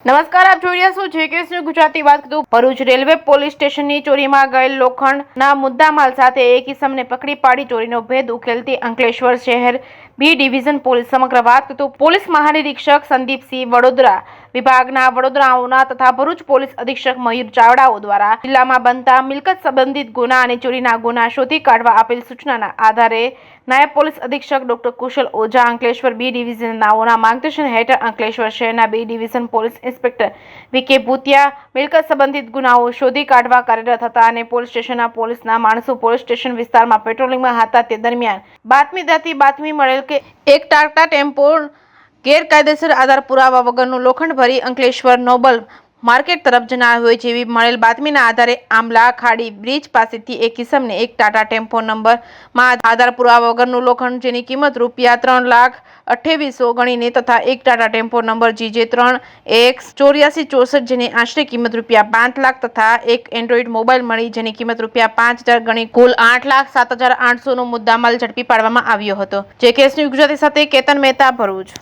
નમસ્કાર, આપ જોઈ રહ્યા છો જેકેએસ ન્યૂઝ ગુજરાતી. વાત કરું ભરૂચ રેલવે પોલીસ સ્ટેશનની ચોરીમાં ગયેલ લોખંડના મુદ્દામાલ સાથે એક ઇસમને પકડી પાડી ચોરીનો ભેદ ઉકેલતી અંકલેશ્વર શહેર બી ડિવિઝન પોલીસ. સમગ્ર વાત કરું પોલીસ મહાનિરીક્ષક સંદીપસિંહ વડોદરા વિભાગના વડોદરાઓના તથા ભરૂચ પોલીસ અધિક્ષક મયુર ચાવડાઓ દ્વારા જિલ્લામાં બનતા મિલકત સંબંધિત ગુના અને ચોરીના ગુના શોધી કાઢવા આપેલ સૂચનાના આધારે નાયબ પોલીસ અધિક્ષક ડોક્ટર કુશલ ઓઝા અંકલેશ્વર બી ડિવિઝનનાઓના માર્ગદર્શન હેઠળ અંકલેશ્વર શહેરના B division police inspector V K Bhutiya મિલકત સંબંધિત ગુનાઓ શોધી કાઢવા કાર્યરત હતા અને પોલીસ સ્ટેશનના પોલીસના માણસો પોલીસ સ્ટેશન વિસ્તારમાં પેટ્રોલિંગમાં હતા. તે દરમિયાન બાતમીદારથી બાતમી મળેલ કે એક ટાટા ટેમ્પો ગેરકાયદેસર આધાર પુરાવા વગરનું લોખંડ ભરી અંકલેશ્વર નોબલ માર્કેટ તરફ જનાર હોય જેવી મળેલ બાતમીના આધારે આંબલા ખાડી બ્રિજ પાસેથી એક કિસમને એક ટાટા ટેમ્પો નંબરમાં આધાર પુરાવા વગરનું લોખંડ જેની કિંમત રૂપિયા 3,28,000 ગણીને તથા એક ટાટા ટેમ્પો નંબર GJ3X8464 જેની આશરે કિંમત રૂપિયા 5 લાખ તથા એક એન્ડ્રોઈડ મોબાઈલ મળી જેની કિંમત રૂપિયા 5,000 ગણી કુલ 8,07,800નો મુદ્દામાલ ઝડપી પાડવામાં આવ્યો હતો. જેકેએસ ન્યૂઝ ગુજરાતી સાથે કેતન મહેતા, ભરૂચ.